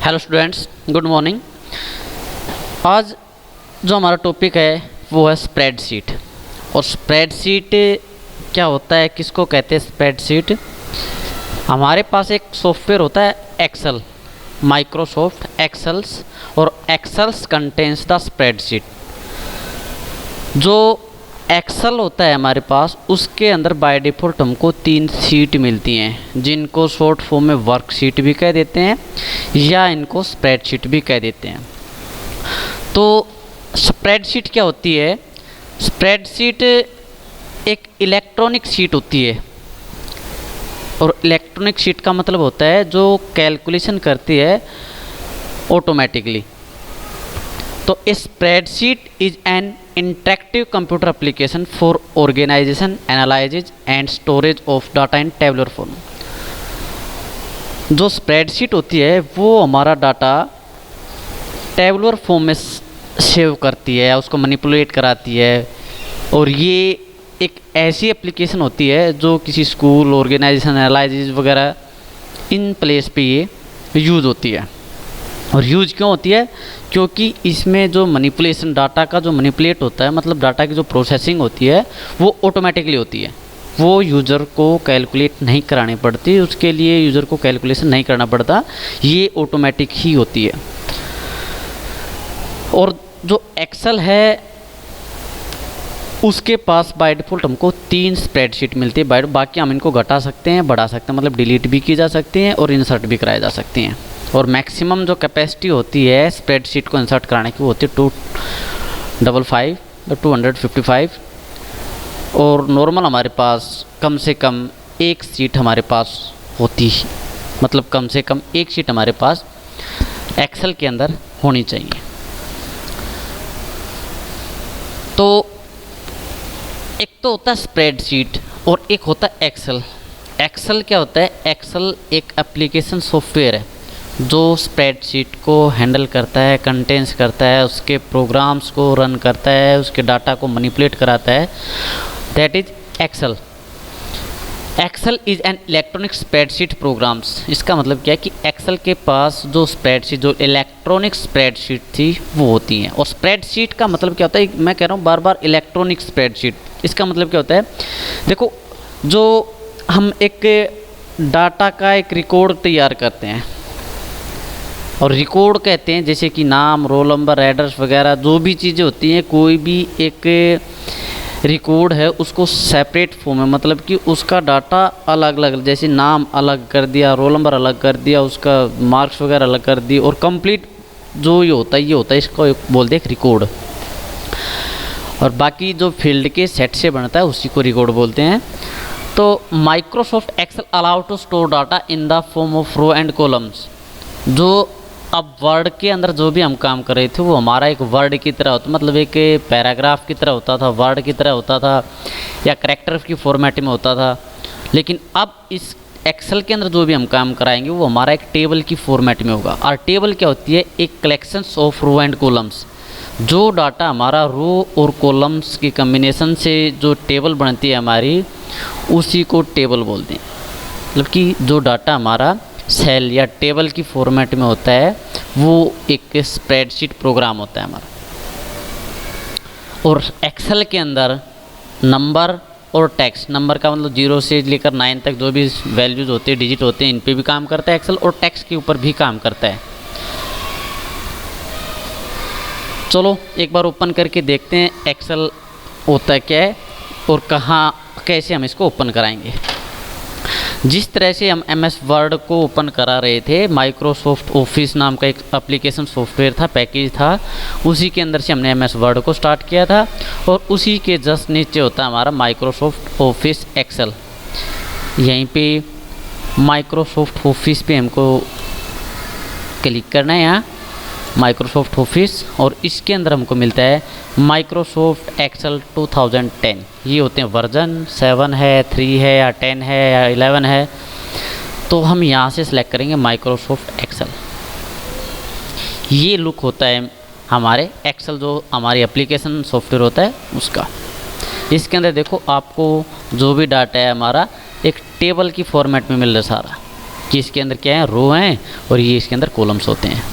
Hello students, good morning. आज जो हमारा टॉपिक है वो है स्प्रेडशीट। और स्प्रेडशीट क्या होता है, किसको कहते हैं स्प्रेडशीट? हमारे पास एक सॉफ्टवेयर होता है एक्सेल, माइक्रोसॉफ्ट एक्सेल्स, और एक्सेल्स कंटेन्स द स्प्रेडशीट। जो एक्सेल होता है हमारे पास, उसके अंदर बाय डिफ़ॉल्ट हमको 3 शीट मिलती हैं, जिनको शॉर्ट फॉर्म में वर्कशीट भी कह देते हैं या इनको स्प्रेडशीट भी कह देते हैं। तो स्प्रेडशीट क्या होती है? स्प्रेडशीट एक इलेक्ट्रॉनिक शीट होती है, और इलेक्ट्रॉनिक शीट का मतलब होता है जो कैलकुलेशन करती है ऑटोमेटिकली। तो spreadsheet is an interactive computer application for organization, analysis and storage of data in tabular form. जो स्प्रेडशीट होती है वो हमारा डाटा टेबुलर फॉर्म में सेव करती है, उसको मैनिपुलेट कराती है। और ये एक ऐसी एप्लीकेशन होती है जो किसी स्कूल, ऑर्गेनाइजेशन, एनालिसिस वगैरह इन प्लेस पे ये यूज़ होती है। और यूज क्यों होती है? क्योंकि इसमें जो मैनिपुलेशन, डाटा का जो मैनिपुलेट होता है, मतलब डाटा की जो प्रोसेसिंग होती है वो ऑटोमेटिकली होती है। वो यूज़र को कैलकुलेट नहीं करानी पड़ती, उसके लिए यूज़र को कैलकुलेशन नहीं करना पड़ता, ये ऑटोमेटिक ही होती है। और जो एक्सेल है उसके पास बाय डिफ़ॉल्ट हमको 3 स्प्रेडशीट मिलती है। बाकी हम इनको घटा सकते हैं, बढ़ा सकते हैं, मतलब डिलीट भी की जा सकती हैं और इंसर्ट भी कराई जा सकती हैं। और मैक्सिमम जो कैपेसिटी होती है स्प्रेडशीट को इंसर्ट कराने की वो होती है 255। और नॉर्मल हमारे पास कम से कम एक सीट हमारे पास होती है, मतलब कम से कम एक शीट हमारे पास एक्सेल के अंदर होनी चाहिए। तो एक तो होता है स्प्रेडशीट और एक होता है एक्सेल। एक्सेल क्या होता है? एक्सेल एक एप्लीकेशन सॉफ्टवेयर है जो स्प्रेडशीट को हैंडल करता है, कंटेंस करता है, उसके प्रोग्राम्स को रन करता है, उसके डाटा को मैनिपुलेट कराता है। That is Excel. Excel is an electronic spreadsheet programs. इसका मतलब क्या है कि एक्सेल के पास जो स्प्रेडशीट, जो इलेक्ट्रॉनिक स्प्रेडशीट थी वो होती हैं। और स्प्रेडशीट का मतलब क्या होता है? मैं कह रहा हूँ बार बार इलेक्ट्रॉनिक स्प्रेडशीट। इसका मतलब क्या होता है? देखो, जो हम एक डाटा का एक रिकॉर्ड तैयार करते हैं, और रिकॉर्ड कहते हैं जैसे कि नाम, रोल नंबर, एड्रेस वगैरह जो भी चीज़ें होती हैं, कोई भी एक रिकॉर्ड है उसको सेपरेट फॉर्म में, मतलब कि उसका डाटा अलग अलग, जैसे नाम अलग कर दिया, रोल नंबर अलग कर दिया, उसका मार्क्स वगैरह अलग कर दिए, और कंप्लीट जो ये होता है इसको बोलते हैं रिकॉर्ड। और बाकी जो फील्ड के सेट से बनता है उसी को रिकॉर्ड बोलते हैं। तो Microsoft Excel allow to store data in the form of row and columns. जो अब वर्ड के अंदर जो भी हम काम कर रहे थे वो हमारा एक वर्ड की तरह होता, मतलब एक पैराग्राफ की तरह होता था, वर्ड की तरह होता था, या करैक्टर की फॉर्मेट में होता था। लेकिन अब इस एक्सेल के अंदर जो भी हम काम कराएंगे वो हमारा एक टेबल की फॉर्मेट में होगा। और टेबल क्या होती है? एक collections of row and columns. जो डाटा हमारा रो और कॉलम्स की कम्बिनेशन से जो टेबल बनती है हमारी, उसी को टेबल बोलते हैं। मतलब कि जो डाटा हमारा सेल या टेबल की फॉर्मेट में होता है वो एक स्प्रेडशीट प्रोग्राम होता है हमारा। और एक्सेल के अंदर नंबर और टेक्स्ट, नंबर का मतलब 0 से लेकर 9 तक जो भी वैल्यूज़ होते हैं, डिजिट होते हैं, इन पे भी काम करता है एक्सेल, और टेक्स्ट के ऊपर भी काम करता है। चलो एक बार ओपन करके देखते हैं एक्सेल होता क्या है और कहाँ कैसे हम इसको ओपन कराएंगे। जिस तरह से हम MS वर्ड को ओपन करा रहे थे, माइक्रोसॉफ्ट ऑफिस नाम का एक एप्लीकेशन सॉफ्टवेयर था, पैकेज था, उसी के अंदर से हमने MS वर्ड को स्टार्ट किया था। और उसी के जस्ट नीचे होता है हमारा माइक्रोसॉफ्ट ऑफिस एक्सेल। यहीं पे माइक्रोसॉफ्ट ऑफिस पे हमको क्लिक करना है, यहाँ माइक्रोसॉफ्ट ऑफिस, और इसके अंदर हमको मिलता है माइक्रोसॉफ्ट एक्सेल 2010। ये होते हैं वर्जन 7 है, 3 है, या 10 है, या 11 है। तो हम यहाँ से सिलेक्ट करेंगे माइक्रोसॉफ्ट एक्सेल। ये लुक होता है हमारे एक्सेल, जो हमारी एप्लीकेशन सॉफ्टवेयर होता है उसका। इसके अंदर देखो आपको जो भी डाटा है हमारा एक टेबल की फॉर्मेट में मिल रहा है सारा। कि इसके अंदर क्या है, रो हैं और ये इसके अंदर कॉलम्स होते हैं।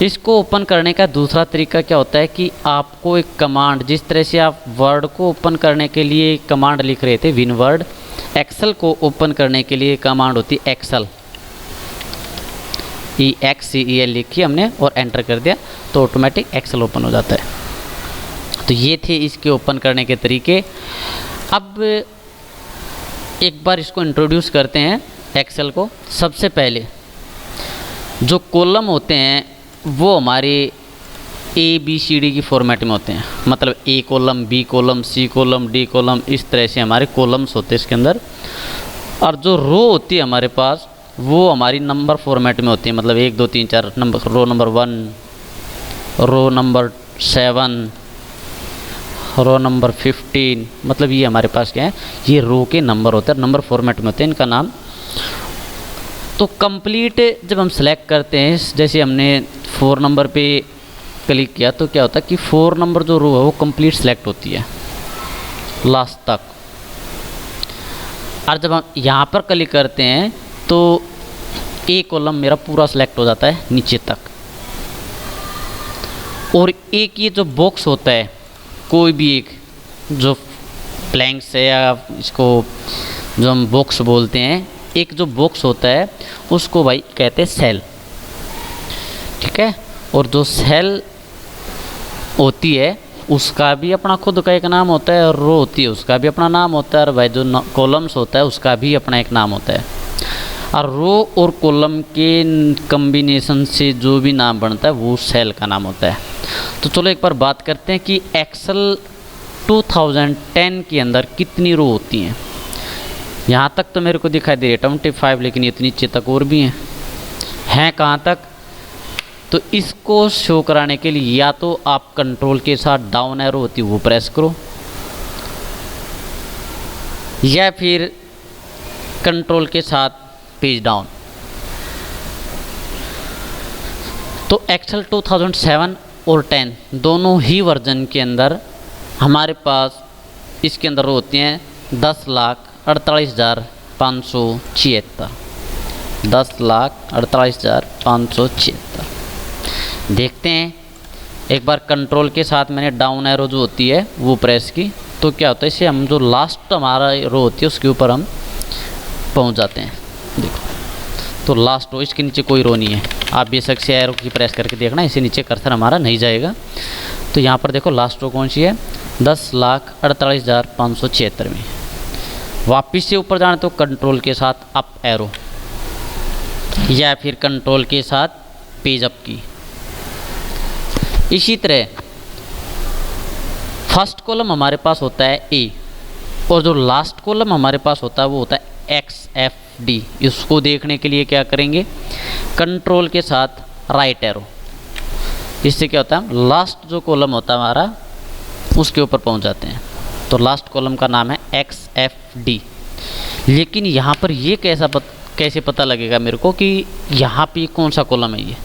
इसको ओपन करने का दूसरा तरीका क्या होता है कि आपको एक कमांड, जिस तरह से आप वर्ड को ओपन करने के लिए कमांड लिख रहे थे विनवर्ड, एक्सेल को ओपन करने के लिए कमांड होती है एक्सेल, EXCEL लिखी हमने और एंटर कर दिया तो ऑटोमेटिक एक्सेल ओपन हो जाता है। तो ये थे इसके ओपन करने के तरीके। अब एक बार इसको इंट्रोड्यूस करते हैं एक्सेल को। सबसे पहले जो कॉलम होते हैं वो हमारे ABCD की फॉर्मेट में होते हैं, मतलब A column, B column, C column, D column, इस तरह से हमारे कॉलम्स होते हैं इसके अंदर। और जो रो होती है हमारे पास वो हमारी नंबर फॉर्मेट में होती है, मतलब 1 2 3 4 number, row number 1, row number 7, row number 15, मतलब ये हमारे पास क्या है, ये रो के नंबर होते हैं, नंबर फॉर्मेट में होते हैं इनका नाम। तो कंप्लीट जब हम सेलेक्ट करते हैं, जैसे हमने 4 नंबर पे क्लिक किया तो क्या होता है कि 4 नंबर जो रो है वो कंप्लीट सेलेक्ट होती है लास्ट तक। और जब हम यहाँ पर क्लिक करते हैं तो A कॉलम मेरा पूरा सेलेक्ट हो जाता है नीचे तक। और एक ये जो बॉक्स होता है, कोई भी एक जो प्लैंक्स है या इसको जो हम बॉक्स बोलते हैं, एक जो बॉक्स होता है उसको भाई कहते हैं सेल, ठीक है। और जो सेल होती है उसका भी अपना खुद का एक नाम होता है, और रो होती है उसका भी अपना नाम होता है, और भाई जो कॉलम्स होता है उसका भी अपना एक नाम होता है। और रो और कॉलम के कॉम्बिनेशन से जो भी नाम बनता है वो सेल का नाम होता है। तो चलो एक बार बात करते हैं कि एक्सेल 2010 के अंदर कितनी रो होती हैं। यहाँ तक तो मेरे को दिखाई दे रही है 25, लेकिन इतनी नीचे तक और भी हैं कहाँ तक। तो इसको शो कराने के लिए या तो आप कंट्रोल के साथ डाउन एरो होती है वो प्रेस करो, या फिर कंट्रोल के साथ पेज डाउन। तो एक्सेल 2007 और 10 दोनों ही वर्जन के अंदर हमारे पास इसके अंदर होती हैं 10,48,576, 10,48,576। देखते हैं एक बार कंट्रोल के साथ मैंने डाउन एरो जो होती है वो प्रेस की तो क्या होता है, इसे हम जो लास्ट हमारा रो होती है उसके ऊपर हम पहुंच जाते हैं। देखो तो लास्ट रो, इसके नीचे कोई रो नहीं है। आप बेशक से एरो की प्रेस करके देखना, इसे नीचे कर्सर हमारा नहीं जाएगा। तो यहाँ पर देखो लास्ट रो कौन सी है, 10,48,576 में। वापिस से ऊपर जाना तो कंट्रोल के साथ अप एरो या फिर कंट्रोल के साथ पेज अप की। इसी तरह फर्स्ट कॉलम हमारे पास होता है A, और जो लास्ट कॉलम हमारे पास होता है वो होता है XFD। इसको देखने के लिए क्या करेंगे, कंट्रोल के साथ राइट एरो। इससे क्या होता है, लास्ट जो कॉलम होता है हमारा उसके ऊपर पहुंच जाते हैं। तो लास्ट कॉलम का नाम है XFD। लेकिन यहाँ पर ये कैसे पता लगेगा मेरे को कि यहाँ पे कौन सा कॉलम है ये।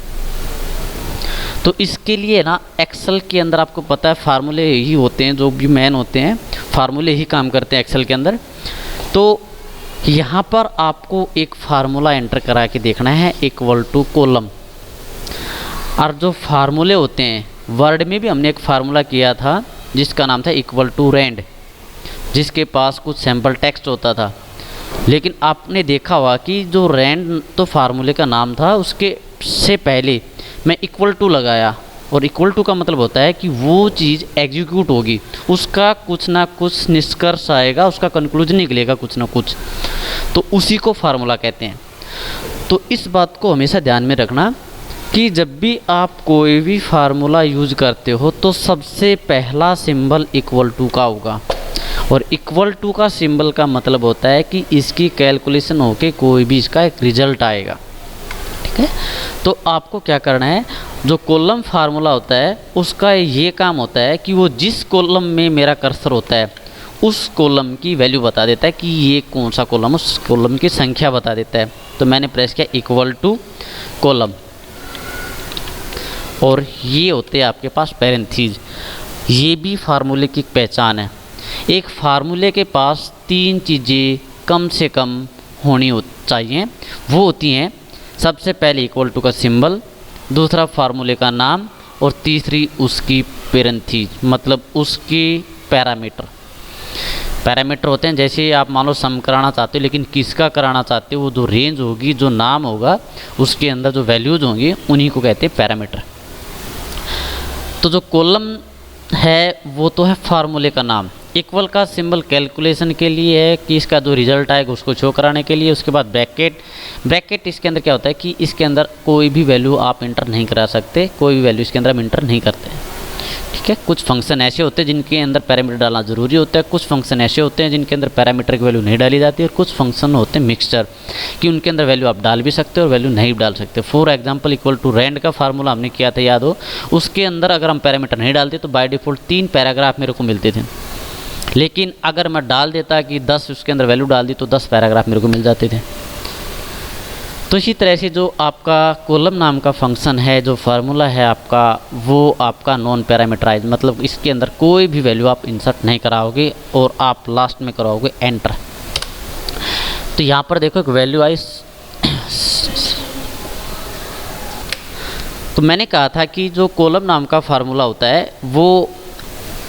तो इसके लिए ना एक्सेल के अंदर आपको पता है फार्मूले ही होते हैं, जो भी मेन होते हैं फार्मूले ही काम करते हैं एक्सेल के अंदर। तो यहाँ पर आपको एक फार्मूला एंटर करा के देखना है, इक्वल टू कॉलम। और जो फार्मूले होते हैं, वर्ड में भी हमने एक फार्मूला किया था जिसका नाम था इक्वल टू रेंड, जिसके पास कुछ सैम्पल टेक्स्ट होता था। लेकिन आपने देखा होगा कि जो रेंड तो फार्मूले का नाम था, उसके से पहले मैं इक्वल टू लगाया, और इक्वल टू का मतलब होता है कि वो चीज़ एग्जीक्यूट होगी, उसका कुछ ना कुछ निष्कर्ष आएगा, उसका कंक्लूजन निकलेगा कुछ ना कुछ, तो उसी को फार्मूला कहते हैं। तो इस बात को हमेशा ध्यान में रखना कि जब भी आप कोई भी फार्मूला यूज करते हो तो सबसे पहला सिंबल इक्वल टू का होगा, और इक्वल टू का सिंबल का मतलब होता है कि इसकी कैलकुलेशन होके कोई भी इसका एक रिजल्ट आएगा, ठीक है। तो आपको क्या करना है, जो कॉलम फार्मूला होता है उसका ये काम होता है कि वो जिस कॉलम में मेरा कर्सर होता है उस कॉलम की वैल्यू बता देता है कि ये कौन सा कॉलम, उस कॉलम की संख्या बता देता है। तो मैंने प्रेस किया इक्वल टू कॉलम, और ये होते हैं आपके पास पैरेंथीज। ये भी फार्मूले की पहचान है। एक फार्मूले के पास 3 चीज़ें कम से कम होनी होती चाहिए वो होती हैं सबसे पहले इक्वल टू का सिंबल, दूसरा फार्मूले का नाम, और तीसरी उसकी पेरेंथीज मतलब उसकी पैरामीटर। पैरामीटर होते हैं जैसे आप मान लो सम कराना चाहते हो लेकिन किसका कराना चाहते हो, वो जो रेंज होगी, जो नाम होगा, उसके अंदर जो वैल्यूज़ होंगी उन्हीं को कहते हैं पैरामीटर। तो जो कॉलम है वो तो है फार्मूले का नाम, इक्वल का सिंबल कैलकुलेशन के लिए है कि इसका जो रिजल्ट आएगा उसको शो कराने के लिए। उसके बाद ब्रैकेट इसके अंदर क्या होता है कि इसके अंदर कोई भी वैल्यू आप इंटर नहीं करा सकते, कोई भी वैल्यू इसके अंदर हम इंटर नहीं करते, ठीक है। कुछ फंक्शन ऐसे होते हैं जिनके अंदर पैरामीटर डालना ज़रूरी होता है, कुछ फंक्शन ऐसे होते हैं जिनके अंदर पैरामीटर की वैल्यू नहीं डाली जाती, और कुछ फंक्शन होते हैं मिक्सचर कि उनके अंदर वैल्यू आप डाल भी सकते हो और वैल्यू नहीं डाल सकते। For example equal to rand का फार्मूला हमने किया था, याद हो, उसके अंदर अगर हम पैरामीटर नहीं डालते तो बाय डिफ़ॉल्ट 3 पैराग्राफ मेरे को मिलते थे, लेकिन अगर मैं डाल देता कि 10 उसके अंदर वैल्यू डाल दी तो 10 पैराग्राफ मेरे को मिल जाते थे। तो इसी तरह से जो आपका कॉलम नाम का फंक्शन है, जो फार्मूला है आपका, वो आपका नॉन पैरामीटराइज, मतलब इसके अंदर कोई भी वैल्यू आप इंसर्ट नहीं कराओगे और आप लास्ट में कराओगे एंटर। तो यहाँ पर देखो एक वैल्यू आई, तो मैंने कहा था कि जो कॉलम नाम का फार्मूला होता है वो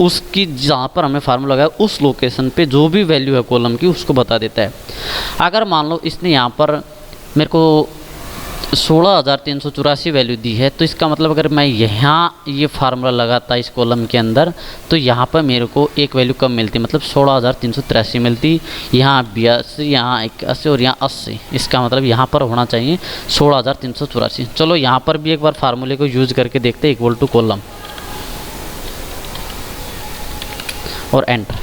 उसकी जहाँ पर हमें फार्मूला लगाया उस लोकेशन पे जो भी वैल्यू है कॉलम की उसको बता देता है। अगर मान लो इसने यहाँ पर मेरे को 16,384 वैल्यू दी है, तो इसका मतलब अगर मैं यहाँ ये फार्मूला लगाता इस कॉलम के अंदर तो यहाँ पर मेरे को एक वैल्यू कम मिलती, मतलब 16,383 मिलती, यहाँ 82, यहाँ 81 और यहाँ 80। इसका मतलब यहाँ पर होना चाहिए 16,384। चलो यहाँ पर भी एक बार फार्मूले को यूज़ करके देखते हैं, इक्वल टू कॉलम और एंटर।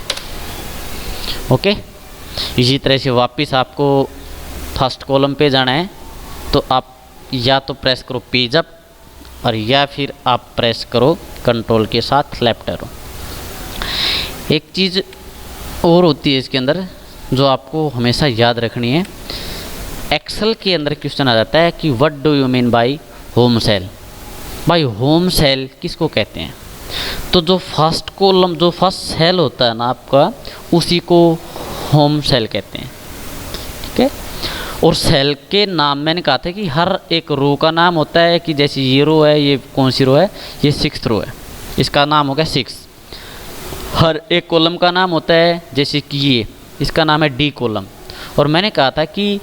ओके, इसी तरह से वापस आपको फर्स्ट कॉलम पे जाना है तो आप या तो प्रेस करो पेज अप और या फिर आप प्रेस करो कंट्रोल के साथ लेफ्ट एरो। एक चीज़ और होती है इसके अंदर जो आपको हमेशा याद रखनी है, एक्सेल के अंदर क्वेश्चन आ जाता है कि what do you mean by home cell. भाई होम सेल किसको कहते हैं? तो जो फर्स्ट कॉलम, जो फर्स्ट सेल होता है ना आपका, उसी को होम सेल कहते हैं, ठीक है। और सेल के नाम मैंने कहा था कि हर एक रो का नाम होता है, कि जैसे ये रो है, ये कौन सी रो है, ये 6th रो है, इसका नाम हो गया 6। हर एक कॉलम का नाम होता है, जैसे कि ये इसका नाम है डी कॉलम। और मैंने कहा था कि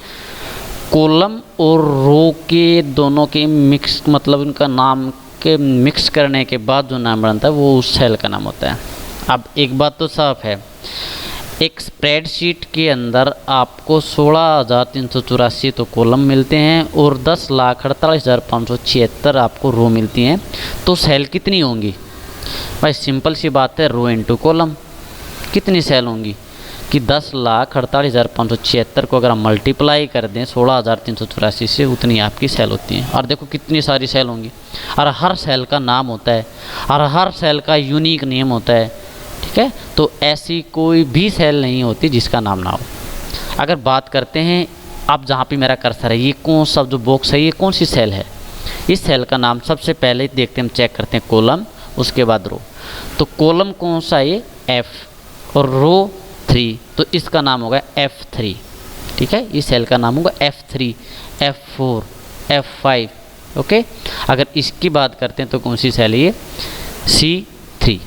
कॉलम और रो के दोनों के मिक्स, मतलब उनका नाम के मिक्स करने के बाद जो नाम बनता है वो उस सेल का नाम होता है। अब एक बात तो साफ है, एक स्प्रेडशीट के अंदर आपको 16,384 तो कॉलम मिलते हैं और 10,48,576 आपको रो मिलती हैं, तो सेल कितनी होंगी? भाई सिंपल सी बात है, रो इनटू कॉलम। कितनी सेल होंगी कि 10,48,576 को अगर हम मल्टीप्लाई कर दें 16,384 से, उतनी आपकी सेल होती हैं। और देखो कितनी सारी सेल होंगी, और हर सेल का नाम होता है और हर सेल का यूनिक नेम होता है, ठीक है। तो ऐसी कोई भी सेल नहीं होती जिसका नाम ना हो। अगर बात करते हैं, अब जहाँ पे मेरा कर्सर है, ये कौन सा जो बॉक्स है, ये कौन सी सेल है? इस सेल का नाम सबसे पहले देखते हैं, हम चेक करते हैं कॉलम, उसके बाद रो। तो कॉलम कौन सा है? ये F, और रो 3, तो इसका नाम होगा F3, ठीक है। इस सेल का नाम होगा F3, F4, F5, ओके। अगर इसकी बात करते हैं तो कौन सी सेल है? ये C3।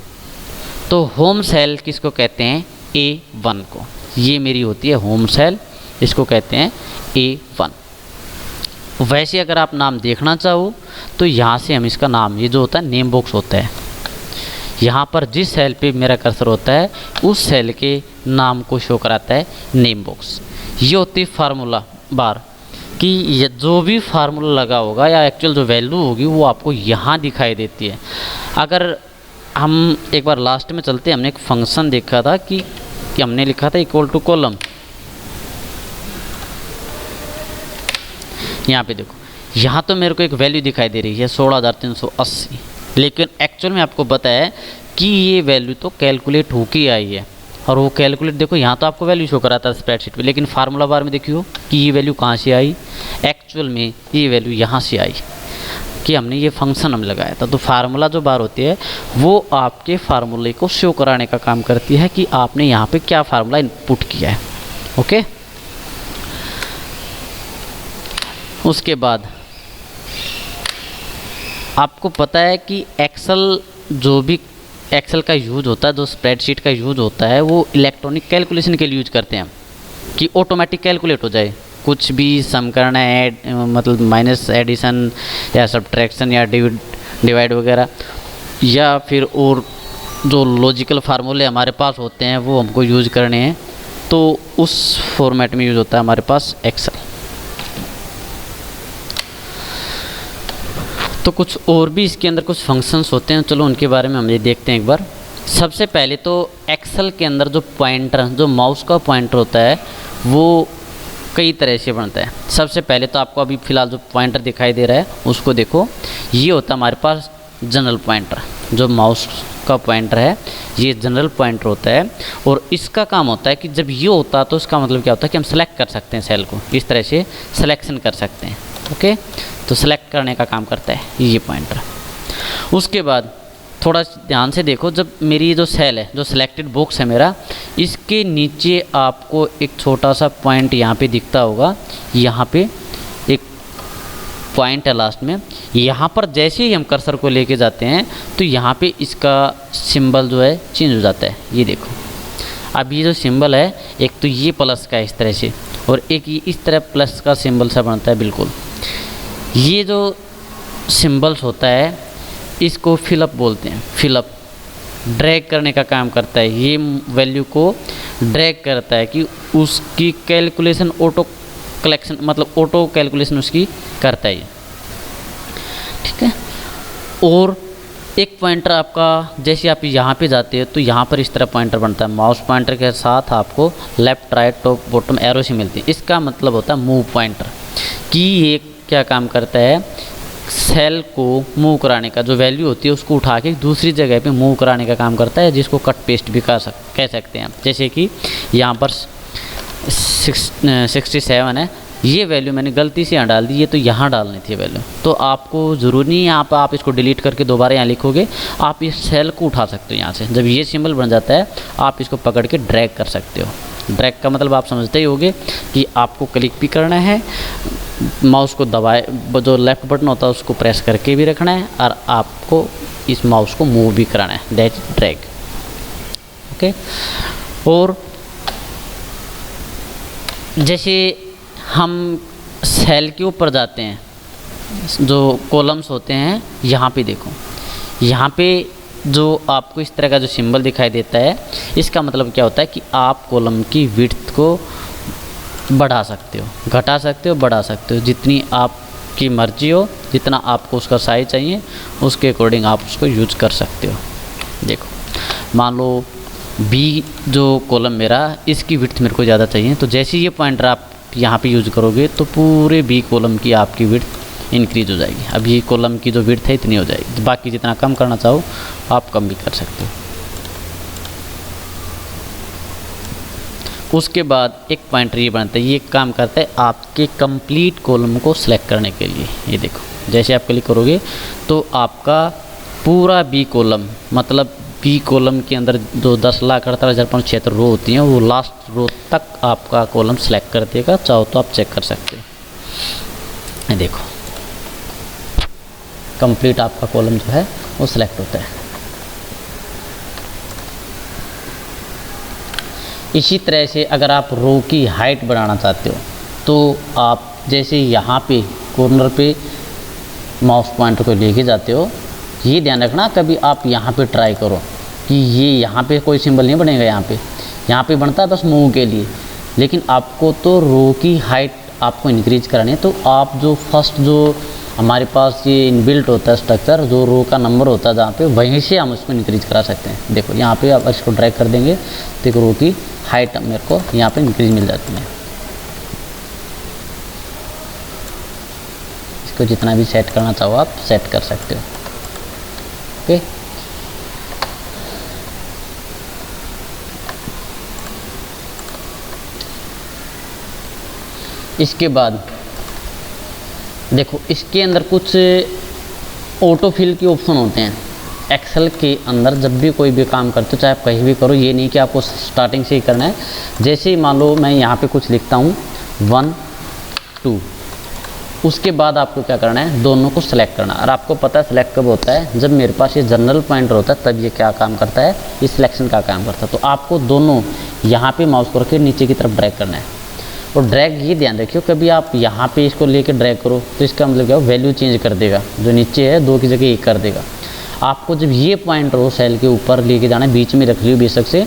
तो होम सेल किसको कहते हैं? A1 को। ये मेरी होती है होम सेल, इसको कहते हैं A1। वैसे अगर आप नाम देखना चाहो तो यहाँ से हम इसका नाम, ये जो होता है नेम बॉक्स होता है, यहाँ पर जिस सेल पे मेरा कर्सर होता है उस सेल के नाम को शो कराता है नेम बॉक्स। ये होती है फार्मूला बार, कि ये जो भी फार्मूला लगा होगा या एक्चुअल जो वैल्यू होगी वो आपको यहाँ दिखाई देती है। अगर हम एक बार लास्ट में चलते हैं, हमने एक फंक्शन देखा था कि हमने लिखा था इक्वल टू कॉलम। यहाँ पे देखो, यहाँ तो मेरे को एक वैल्यू दिखाई दे रही है 16,380, लेकिन एक्चुअल में आपको पता है कि ये वैल्यू तो कैलकुलेट होके आई है। और वो कैलकुलेट देखो, यहाँ तो आपको वैल्यू शो कराता है स्प्रेडशीट पे, लेकिन फार्मूला बार में देखियो कि ये वैल्यू कहाँ से आई। एक्चुअल में ये वैल्यू यहाँ से आई कि हमने ये फंक्शन हम लगाया था। तो फार्मूला जो बार होती है वो आपके फार्मूले को शो कराने का काम करती है कि आपने यहाँ पे क्या फार्मूला इनपुट किया है, ओके। उसके बाद आपको पता है कि एक्सेल जो भी एक्सेल का यूज़ होता है, जो स्प्रेडशीट का यूज़ होता है, वो इलेक्ट्रॉनिक कैलकुलेशन के लिए यूज करते हैं कि ऑटोमेटिक कैलकुलेट हो जाए। कुछ भी सम करना है, मतलब माइनस एडिशन या सब्ट्रैक्शन या डिवाइड वगैरह, या फिर और जो लॉजिकल फार्मूले हमारे पास होते हैं वो हमको यूज़ करने हैं, तो उस फॉर्मेट में यूज़ होता है हमारे पास एक्सेल। तो कुछ और भी इसके अंदर कुछ फंक्शंस होते हैं, चलो उनके बारे में हम ये देखते हैं एक बार। सबसे पहले तो एक्सेल के अंदर जो पॉइंटर, जो माउस का पॉइंटर होता है, वो कई तरह से बनता है। सबसे पहले तो आपको अभी फ़िलहाल जो पॉइंटर दिखाई दे रहा है उसको देखो, ये होता है हमारे पास जनरल पॉइंटर। जो माउस का पॉइंटर है ये जनरल पॉइंटर होता है, और इसका काम होता है कि जब ये होता है तो इसका मतलब क्या होता है कि हम सेलेक्ट कर सकते हैं सेल को, इस तरह से सिलेक्शन कर सकते हैं। ओके, तो सेलेक्ट करने का काम करता है ये पॉइंटर। उसके बाद थोड़ा ध्यान से देखो, जब मेरी जो सेल है, जो सिलेक्टेड बॉक्स है मेरा, इसके नीचे आपको एक छोटा सा पॉइंट यहाँ पे दिखता होगा। यहाँ पे एक पॉइंट है लास्ट में, यहाँ पर जैसे ही हम कर्सर को लेके जाते हैं तो यहाँ पे इसका सिंबल जो है चेंज हो जाता है। ये देखो, अब ये जो सिंबल है, एक तो ये प्लस का है इस तरह से, और एक ये इस तरह प्लस का सिंबल सा बनता है। बिल्कुल ये जो सिंबल्स होता है इसको फिलअप बोलते हैं। फिलअप ड्रैग करने का काम करता है, ये वैल्यू को ड्रैग करता है कि उसकी कैलकुलेशन ऑटो कलेक्शन, मतलब ऑटो कैलकुलेशन उसकी करता है ये, ठीक है। और एक पॉइंटर आपका, जैसे आप यहाँ पे जाते हैं तो यहाँ पर इस तरह पॉइंटर बनता है। माउस पॉइंटर के साथ आपको left, right, top, bottom arrow से मिलती है। इसका मतलब होता है मूव पॉइंटर, कि ये क्या काम करता है, सेल को मूव कराने का, जो वैल्यू होती है उसको उठा के दूसरी जगह पे मूव कराने का काम करता है, जिसको कट पेस्ट भी कह सकते हैं। जैसे कि यहाँ पर 67 है, ये वैल्यू मैंने गलती से यहाँ डाल दी, ये तो यहाँ डालनी थी वैल्यू। तो आपको ज़रूरी नहीं है यहाँ पर आप इसको डिलीट करके दोबारा यहाँ लिखोगे, आप इस सेल को उठा सकते हो यहाँ से। जब ये सिंबल बन जाता है आप इसको पकड़ के ड्रैग कर सकते हो। ड्रैग का मतलब आप समझते ही होंगे कि आपको क्लिक भी करना है, माउस को दबाए, जो लेफ़्ट बटन होता है उसको प्रेस करके भी रखना है, और आपको इस माउस को मूव भी कराना है, दैट ड्रैग। ओके, और जैसे हम सेल के ऊपर जाते हैं, जो कॉलम्स होते हैं, यहाँ पे देखो, यहाँ पे जो आपको इस तरह का जो सिंबल दिखाई देता है, इसका मतलब क्या होता है कि आप कॉलम की विड्थ को बढ़ा सकते हो, घटा सकते हो, बढ़ा सकते हो, जितनी आपकी मर्जी हो, जितना आपको उसका साइज चाहिए उसके अकॉर्डिंग आप उसको यूज कर सकते हो। देखो, मान लो बी जो कॉलम मेरा, इसकी विड्थ मेरे को ज़्यादा चाहिए, तो जैसे ये पॉइंटर आप यहाँ पे यूज करोगे तो पूरे बी कॉलम की आपकी विड्थ इंक्रीज हो जाएगी। अब ये कॉलम की जो विड्थ है इतनी हो जाएगी, बाकी जितना कम करना चाहो आप कम भी कर सकते हो। उसके बाद एक पॉइंटर ये बनता है, ये काम करता है आपके कंप्लीट कॉलम को सिलेक्ट करने के लिए। ये देखो, जैसे आप क्लिक करोगे तो आपका पूरा बी कॉलम, मतलब बी कॉलम के अंदर जो 10,48,576 रो होती हैं, वो लास्ट रो तक आपका कॉलम सेलेक्ट कर देगा। चाहो तो आप चेक कर सकते हो। ये देखो, कंप्लीट आपका कॉलम जो है वो सिलेक्ट होता है। इसी तरह से अगर आप रो की हाइट बढ़ाना चाहते हो तो आप जैसे यहाँ पे कॉर्नर पे माउस पॉइंटर को लेके जाते हो, ये ध्यान रखना कभी आप यहाँ पे ट्राई करो कि ये यहाँ पे कोई सिंबल नहीं बनेगा। यहाँ पे बनता है बस मूव के लिए, लेकिन आपको तो रो की हाइट आपको इंक्रीज करानी है। तो आप जो फर्स्ट जो हमारे पास ये इनबिल्ट होता है स्ट्रक्चर, जो रो का नंबर होता है जहाँ पे, वहीं से हम उसको इंक्रीज करा सकते हैं। देखो यहाँ पे आप इसको ड्रैग कर देंगे तो एक रो की हाइट मेरे को यहाँ पे इंक्रीज मिल जाती है। इसको जितना भी सेट करना चाहो आप सेट कर सकते हो। ओके, इसके बाद देखो, इसके अंदर कुछ ऑटो फिल के ऑप्शन होते हैं। एक्सेल के अंदर जब भी कोई भी काम करते हो, चाहे आप कहीं भी करो, ये नहीं कि आपको स्टार्टिंग से ही करना है। जैसे ही मान लो मैं यहाँ पे कुछ लिखता हूँ 1 2, उसके बाद आपको क्या करना है, दोनों को सिलेक्ट करना। और आपको पता है सिलेक्ट कब होता है, जब मेरे पास ये जनरल पॉइंटर होता है तब ये क्या काम करता है, ये सिलेक्शन का काम करता है। तो आपको दोनों यहाँ पे माउस को रख के नीचे की तरफ ड्रैग करना है। और ड्रैग ये ध्यान रखियो, कभी आप यहाँ पे इसको लेके ड्रैग करो तो इसका मतलब क्या हो, वैल्यू चेंज कर देगा, जो नीचे है 2 की जगह 1 कर देगा। आपको जब ये पॉइंटर हो सेल के ऊपर लेके जाना है, बीच में रख लियो बेशक से,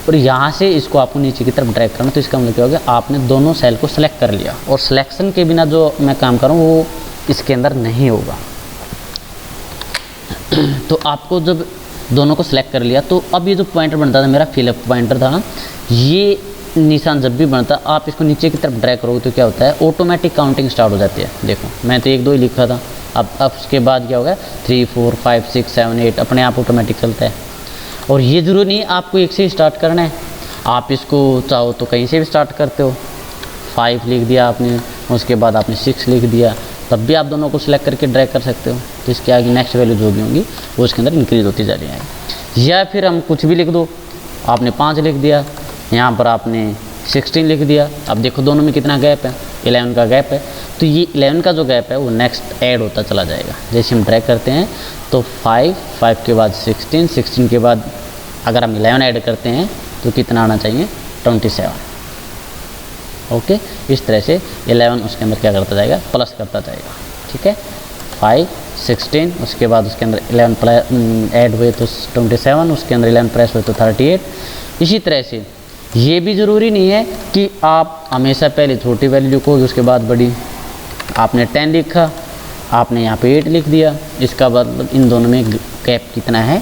और यहाँ से इसको आपको नीचे की तरफ ड्रैग करना। तो इसका मतलब क्या हो गया, आपने दोनों सेल को सिलेक्ट कर लिया। और सिलेक्शन के बिना जो मैं काम कर रहा हूँ वो इसके अंदर नहीं होगा। तो आपको जब दोनों को सिलेक्ट कर लिया, तो अब ये जो पॉइंटर बनता था मेरा फिलअप पॉइंटर था, ये निशान जब भी बनता आप इसको नीचे की तरफ ड्रैग करोगे तो क्या होता है, ऑटोमेटिक काउंटिंग स्टार्ट हो जाती है। देखो मैं तो 1 2 ही लिखा था, अब उसके बाद क्या होगा 3 4 5 6 7 8 अपने आप ऑटोमेटिक चलता है। और ये ज़रूरी नहीं आपको 1 से स्टार्ट करना है, आप इसको चाहो तो कहीं से भी स्टार्ट करते हो। 5 लिख दिया आपने, उसके बाद आपने 6 लिख दिया, तब भी आप दोनों को सिलेक्ट करके ड्रैग कर सकते हो। तो इसके आगे नेक्स्ट वैल्यू जो भी होंगी वो इसके अंदर इंक्रीज़ होती जा रही है। या फिर हम कुछ भी लिख दो, आपने 5 लिख दिया, यहाँ पर आपने 16 लिख दिया। अब देखो दोनों में कितना गैप है, 11 का गैप है। तो ये 11 का जो गैप है वो नेक्स्ट ऐड होता चला जाएगा। जैसे हम ड्रैग करते हैं तो 5 के बाद 16 के बाद अगर हम 11 ऐड करते हैं तो कितना आना चाहिए, 27। ओके, इस तरह से 11 उसके अंदर क्या करता जाएगा, प्लस करता जाएगा। ठीक है, 5 16, उसके बाद उसके अंदर 11 ऐड हुए तो 27, उसके अंदर 11 प्लस हुए तो 38। इसी तरह से ये भी ज़रूरी नहीं है कि आप हमेशा पहले छोटी वैल्यू लिखोगे उसके बाद बड़ी। आपने 10 लिखा, आपने यहाँ पे 8 लिख दिया, इसका मतलब इन दोनों में गैप कितना है,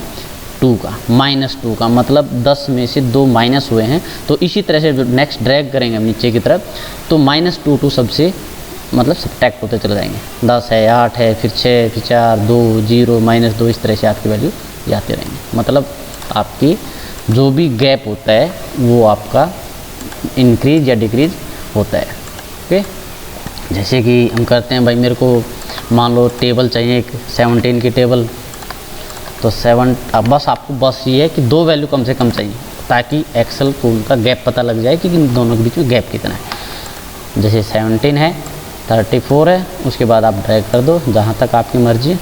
2 का, -2 का, मतलब 10 में से 2 माइनस हुए हैं। तो इसी तरह से जो नेक्स्ट ड्रैग करेंगे हम नीचे की तरफ तो -2 सबसे मतलब सब्ट्रैक्ट होते चले जाएंगे। 10 है, 8 है, फिर 6, फिर 4, 2, 0, -2, इस तरह से आपकी वैल्यू जाते रहेंगे। मतलब आपकी जो भी गैप होता है वो आपका इंक्रीज या डिक्रीज होता है। ओके, जैसे कि हम करते हैं भाई, मेरे को मान लो टेबल चाहिए एक 17 की टेबल, तो 7, अब बस आपको बस ये है कि 2 वैल्यू कम से कम चाहिए ताकि एक्सेल को उनका गैप पता लग जाए कि इन दोनों के बीच में गैप कितना है। जैसे 17 है, 34 है, उसके बाद आप ड्रैग कर दो जहाँ तक आपकी मर्जी।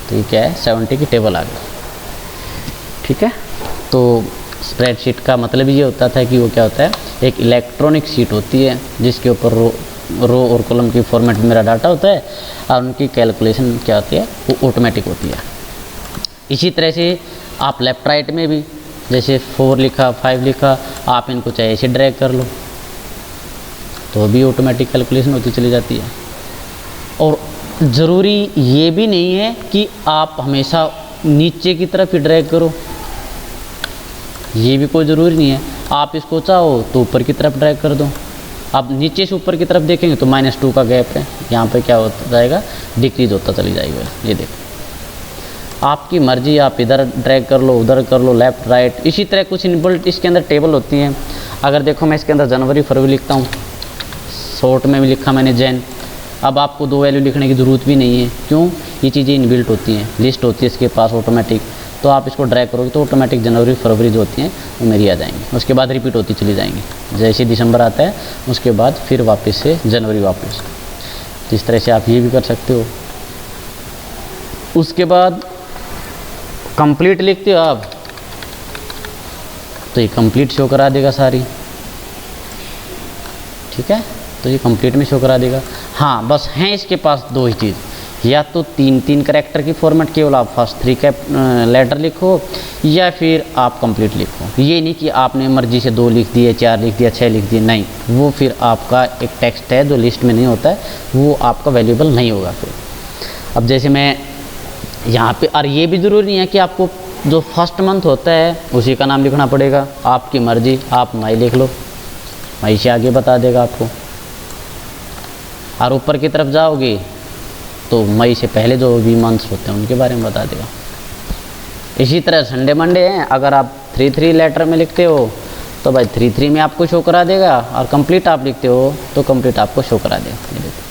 तो ये क्या है, 70 की टेबल आ गई। ठीक है, तो स्प्रेडशीट का मतलब ये होता था कि वो क्या होता है, एक इलेक्ट्रॉनिक शीट होती है जिसके ऊपर रो और कॉलम की फॉर्मेट में मेरा डाटा होता है और उनकी कैलकुलेशन क्या होती है, वो ऑटोमेटिक होती है। इसी तरह से आप लेफ़्ट राइट में भी जैसे 4 लिखा, 5 लिखा, आप इनको चाहे ऐसे ड्रैग कर लो तो भी ऑटोमेटिक कैलकुलेशन होती चली जाती है। और ज़रूरी ये भी नहीं है कि आप हमेशा नीचे की तरफ ही ड्रैग करो, ये भी कोई ज़रूरी नहीं है। आप इसको चाहो तो ऊपर की तरफ ड्रैग कर दो। अब नीचे से ऊपर की तरफ देखेंगे तो -2 का गैप है, यहाँ पे क्या होता जाएगा, डिक्रीज होता चली जाएगा। ये देखो आपकी मर्जी, आप इधर ड्रैग कर लो, उधर कर लो, लेफ़्ट राइट। इसी तरह कुछ इनबिल्ट इसके अंदर टेबल होती हैं। अगर देखो मैं इसके अंदर जनवरी फरवरी लिखता हूँ, शॉर्ट में भी लिखा मैंने जैन। अब आपको 2 वैल्यू लिखने की ज़रूरत भी नहीं है, क्यों, ये चीज़ें इनबिल्ट होती हैं, लिस्ट होती है इसके पास ऑटोमेटिक। तो आप इसको ड्रैग करोगे तो ऑटोमेटिक जनवरी फरवरी जो होती हैं वो मेरी आ जाएंगी, उसके बाद रिपीट होती चली जाएंगी। जैसे दिसंबर आता है उसके बाद फिर वापस से जनवरी वापस। तो इस तरह से आप ये भी कर सकते हो। उसके बाद कंप्लीट लिखते हो आप तो ये कंप्लीट शो करा देगा सारी। ठीक है, तो ये कंप्लीट में शो करा देगा। हाँ, बस हैं इसके पास 2 ही चीज़, या तो 3 कैरेक्टर की फॉर्मेट केवल आप फर्स्ट 3 लेटर लिखो, या फिर आप कंप्लीट लिखो। ये नहीं कि आपने मर्जी से 2 लिख दिए, 4 लिख दिया, 6 लिख दिए, नहीं, वो फिर आपका एक टेक्स्ट है जो लिस्ट में नहीं होता है, वो आपका वैल्यूएबल नहीं होगा फिर। अब जैसे मैं यहाँ पे, और ये भी ज़रूरी नहीं है कि आपको जो फर्स्ट मंथ होता है उसी का नाम लिखना पड़ेगा, आपकी मर्जी, आप मई लिख लो, मई से आगे बता देगा आपको। और ऊपर की तरफ जाओगे तो मई से पहले जो भी मंथ्स होते हैं उनके बारे में बता देगा। इसी तरह संडे मंडे हैं, अगर आप 3 लेटर में लिखते हो तो भाई 3 में आपको शो करा देगा, और कंप्लीट आप लिखते हो तो कंप्लीट आपको शो करा देगा। ये देखो,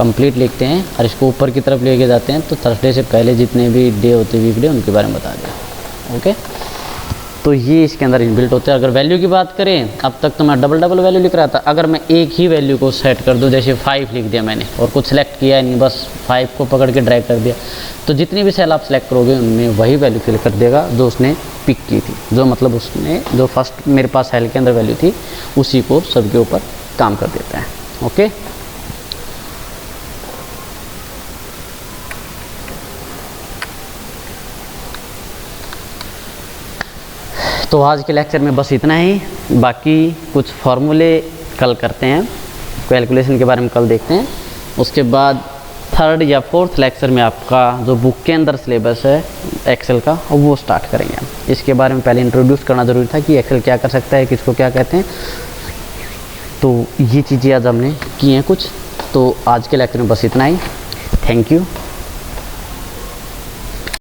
कंप्लीट लिखते हैं और इसको ऊपर की तरफ लेके जाते हैं। तो थर्सडे से पहले जितने भी डे होते हैं वीकडे, उनके बारे में बता दिया। ओके, तो ये इसके अंदर इनबिल्ट होते हैं। अगर वैल्यू की बात करें, अब तक तो मैं डबल वैल्यू लिख रहा था। अगर मैं एक ही वैल्यू को सेट कर दूं, जैसे 5 लिख दिया मैंने और कुछ सेलेक्ट किया नहीं, बस 5 को पकड़ के ड्रैग कर दिया, तो जितनी भी सेल आप सेलेक्ट करोगे उनमें वही वैल्यू फिल कर देगा जो उसने पिक की थी। जो मतलब उसने जो फर्स्ट मेरे पास सेल के अंदर वैल्यू थी, उसी को सबके ऊपर काम कर देता है। ओके, तो आज के लेक्चर में बस इतना ही। बाकी कुछ फार्मूले कल करते हैं, कैलकुलेशन के बारे में कल देखते हैं। उसके बाद 3rd या 4th लेक्चर में आपका जो बुक के अंदर सिलेबस है एक्सेल का, वो स्टार्ट करेंगे। इसके बारे में पहले इंट्रोड्यूस करना ज़रूरी था कि एक्सेल क्या कर सकता है, किसको क्या कहते हैं। तो ये चीज़ें आज हमने की हैं कुछ। तो आज के लेक्चर में बस इतना ही। Thank you.